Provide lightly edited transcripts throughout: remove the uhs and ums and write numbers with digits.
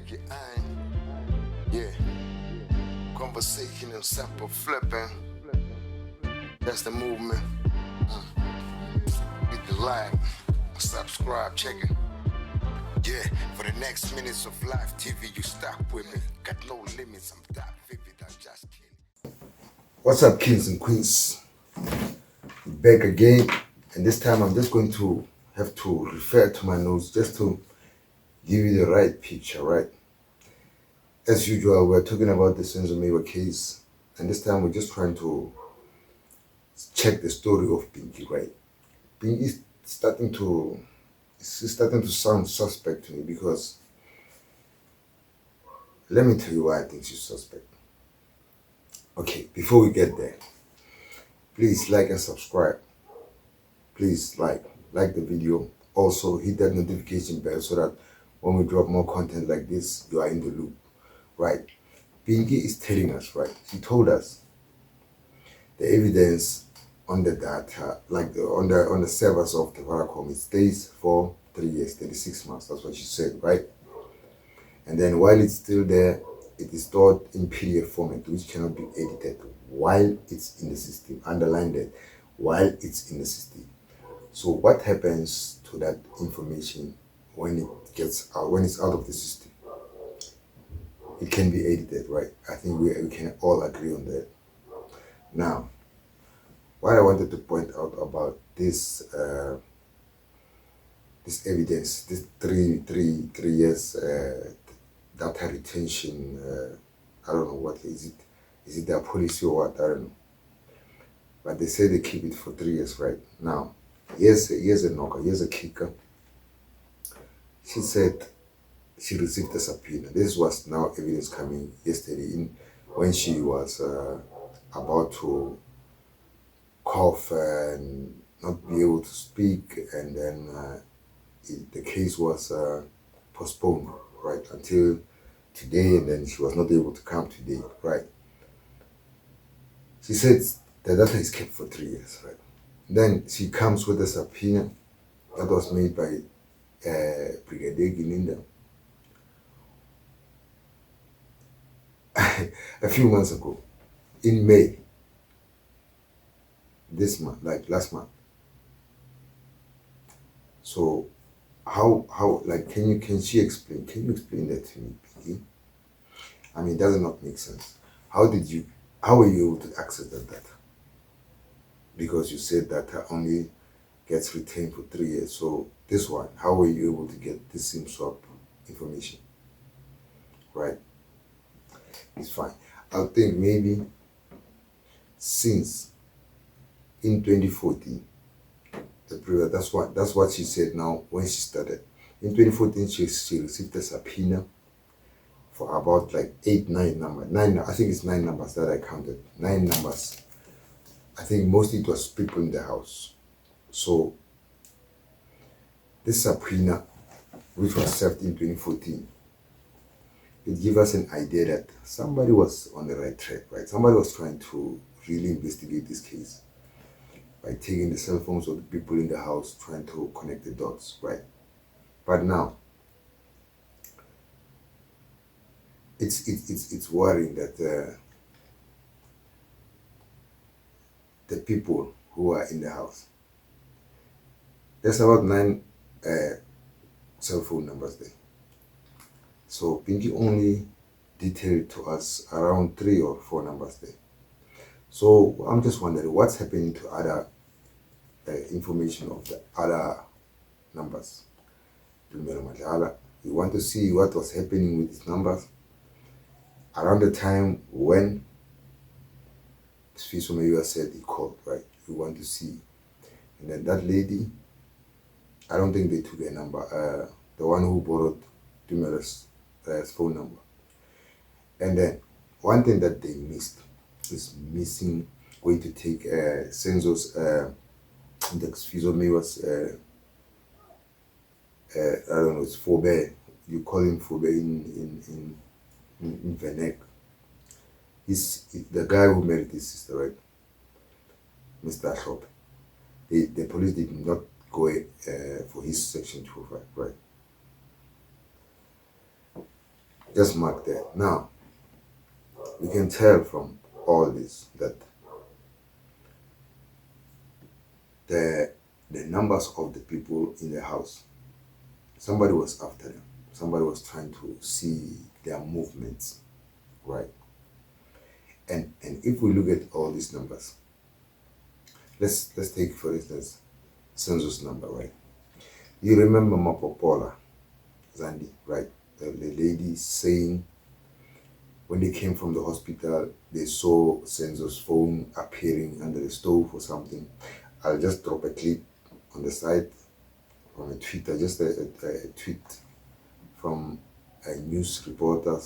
check it ein. Yeah. Conversation and sample flipping. That's the movement. Hit the like, subscribe, check it. Yeah, for the next minutes of live TV, you stuck with me. Got no limits, I'm that vivid, I'm just kidding. What's up, kings and queens? Back again, and this time I'm just going to have to refer to my notes just to give you the right picture, right? As usual, we're talking about the Senzo case, and this time we're just trying to check the story of Pinky, right? Pinky is starting to sound suspect to me because let me tell you why I think she's suspect. Okay, before we get there, please like and subscribe. Please like the video. Also hit that notification bell so that when we drop more content like this, you are in the loop, right? Pinky is telling us, right? She told us the evidence on the data, like on the servers of the Vodacom, it stays for 3 years, 36 months. That's what she said, right? And then while it's still there, it is stored in PDF format, which cannot be edited while it's in the system. Underline that, while it's in the system. So what happens to that information when it gets out, when it's out of the system? It can be edited, right? I think we can all agree on that. Now, what I wanted to point out about this this evidence, this three years data retention, I don't know what is it. Is it their policy or what? I don't know. But they say they keep it for 3 years, right? Now, here's a knocker, here's a kicker. She said she received a subpoena. This was now evidence coming yesterday in when she was about to cough and not be able to speak, and then the case was postponed, right, until today, and then she was not able to come today, right? She said the data is kept for 3 years, right? Then she comes with a subpoena that was made by Brigadier Gininda a few months ago, in May, this month, like last month. So how like can she explain? Can you explain that to me, Pinky? I mean, it does not make sense. How were you able to access that data? Because you said data only gets retained for 3 years. So this one, how were you able to get this SIM swap information? Right? It's fine. I think maybe since in 2014, that's what she said now when she started. In 2014, she received a subpoena for about like 9 numbers. I think it's 9 numbers that I counted. 9 numbers. I think mostly it was people in the house. So this subpoena, which was served in 2014, it gives us an idea that somebody was on the right track, right? Somebody was trying to really investigate this case by taking the cell phones of the people in the house, trying to connect the dots, right? But now, it's worrying that the people who are in the house, there's about 9 cell phone numbers there. So Pinky only detailed to us around 3 or 4 numbers there. So I'm just wondering what's happening to other information of the other numbers. We want to see what was happening with these numbers around the time when Subpoena said he called, right? We want to see. And then that lady, I don't think they took a number, the one who borrowed Dumela's phone number. And then one thing that they missed is going to take Senzo's was I don't know, it's Fobe. You call him Fobe in Venek. He's the guy who married his sister, right? Mr. Ashop. The police did not go for his section 205, right? Just mark that. Now, we can tell from all this that the numbers of the people in the house, somebody was after them. Somebody was trying to see their movements, right? And if we look at all these numbers, let's take for instance Senzo's number, right? You remember Mapopola, Zandi, right? The lady saying when they came from the hospital, they saw Senzo's phone appearing under the stove or something. I'll just drop a clip on the side from a Twitter, just a tweet from a news reporter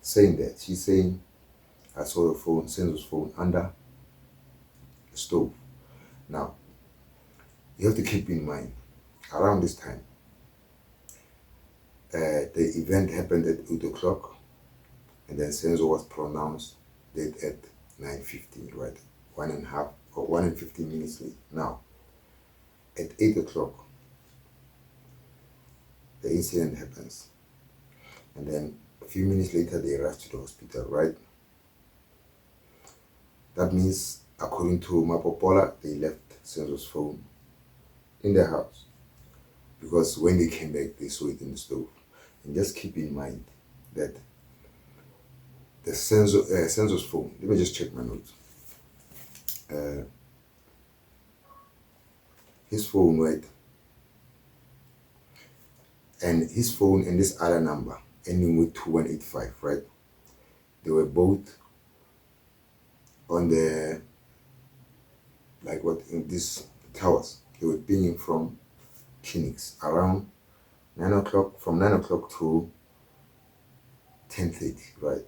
saying that. She's saying, I saw the phone, Senzo's phone, under the stove. Now, you have to keep in mind, around this time, the event happened at 8 o'clock, and then Senzo was pronounced dead at 9:15, right? 1.5 or 1 and 15 minutes late. Now, at 8 o'clock, the incident happens. And then a few minutes later, they rush to the hospital, right? That means, according to Mapopola, they left Senzo's phone in their house. Because when they came back, they saw it in the stove. And just keep in mind that the Senzo's phone, let me just check my notes. His phone, right? And his phone and this other number, ending with 2185, right? They were both on the, like what, in these towers. They were pinging from clinics around 9 o'clock, from 9 o'clock to 10:30, right?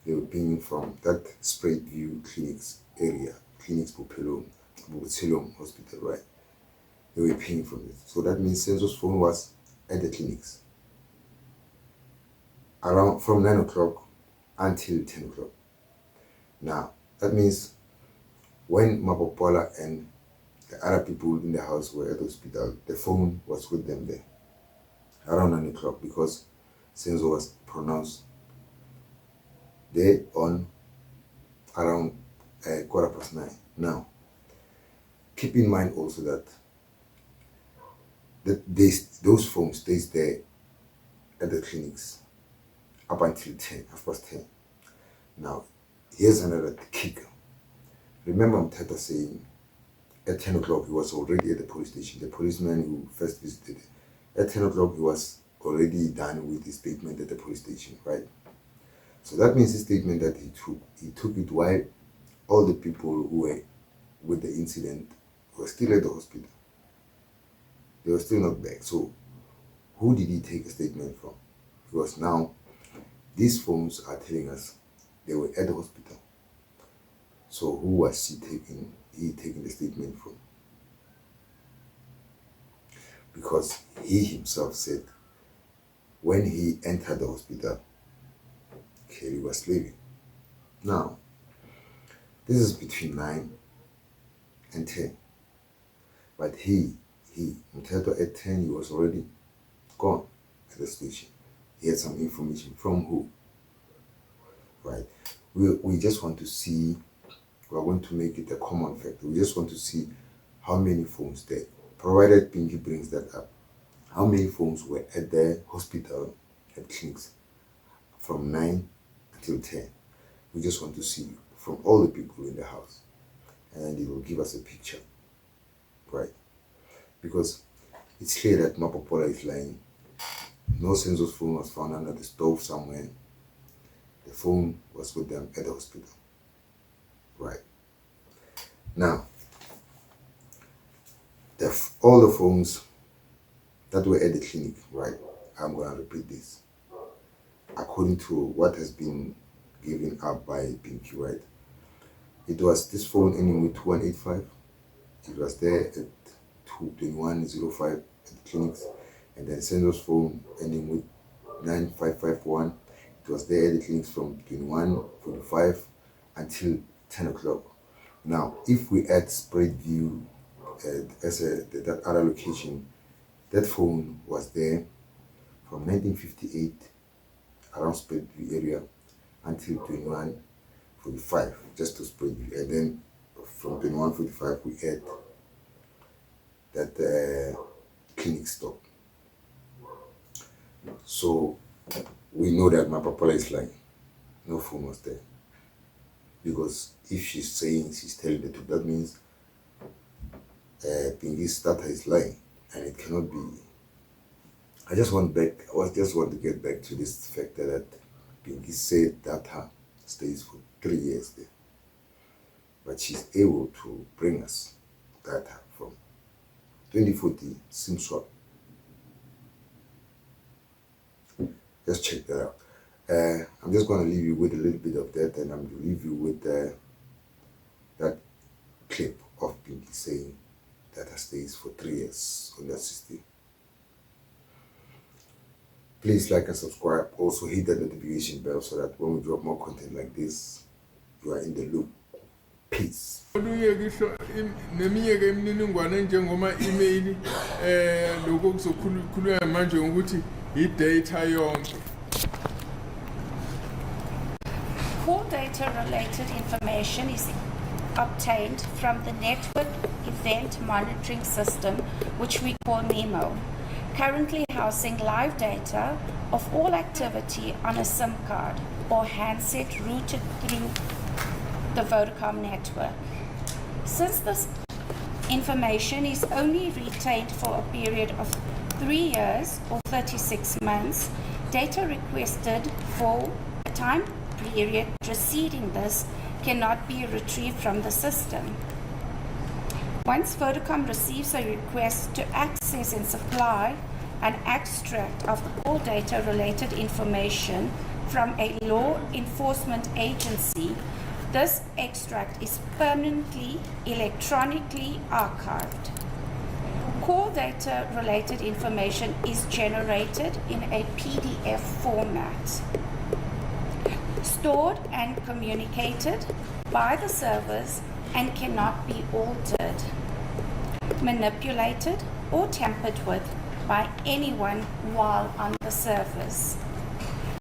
They were pinging from that Spread View Clinics area, Clinics Bophelo Hospital, right? They were pinging from it. So that means Senzo's phone was at the clinics around from 9 o'clock until 10 o'clock. Now, that means when Mapopola and the other people in the house were at the hospital, the phone was with them there around 9 o'clock because Senzo was pronounced dead on around 9:15. Now, keep in mind also that those phones stays there at the clinics up until 10, 10:30. Now, here's another kicker. Remember Mtata saying at 10 o'clock he was already at the police station. The policeman who first visited, at 10 o'clock he was already done with his statement at the police station, right? So that means the statement that he took it while all the people who were with the incident were still at the hospital. They were still not back. So who did he take a statement from? Because now these phones are telling us they were at the hospital. So who was he taking the statement from? Because he himself said when he entered the hospital, Kelly was sleeping. Now, this is between 9 and 10. But Mteto at 10, he was already gone at the station. He had some information from who? Right? We just want to see, we're going to make it a common factor. We just want to see how many phones there, provided Pinky brings that up, how many phones were at the hospital, at clinics, from 9 until 10. We just want to see from all the people in the house. And it will give us a picture, right? Because it's clear that Mapopola is lying. No Senzo's phone was found under the stove somewhere. The phone was with them at the hospital, right? Now, all the phones that were at the clinic, right? I'm going to repeat this. According to what has been given up by Pinky, right? It was this phone ending with 2185. It was there at 2105 at the clinics. And then Senzo's phone ending with 9551. It was there at the clinics from 21:45 until 10 o'clock. Now, if we add Spread View as that other location, that phone was there from 1958 around spread view area until 21:45, just to spread view, and then from 21:45 we add that clinic stop. So we know that Mapopola is lying. No phone was there. Because if she's saying, she's telling the truth, that means Pingy's data is lying, and it cannot be. I just want to get back to this factor that Pingy said data stays for 3 years there, but she's able to bring us data from 2014 SIM swap. Just check that out. I'm just going to leave you with a little bit of that, and I'm going to leave you with that clip of Pinky saying data stays for 3 years on that system. Please like and subscribe. Also hit that notification bell so that when we drop more content like this, you are in the loop. Peace. Call data related information is obtained from the Network Event Monitoring System, which we call NEMO, currently housing live data of all activity on a SIM card or handset routed through the Vodacom network. Since this information is only retained for a period of 3 years or 36 months, data requested for a time period preceding this cannot be retrieved from the system. Once Vodacom receives a request to access and supply an extract of the call data related information from a law enforcement agency, this extract is permanently electronically archived. Call data related information is generated in a PDF format, stored and communicated by the servers, and cannot be altered, manipulated, or tampered with by anyone while on the servers.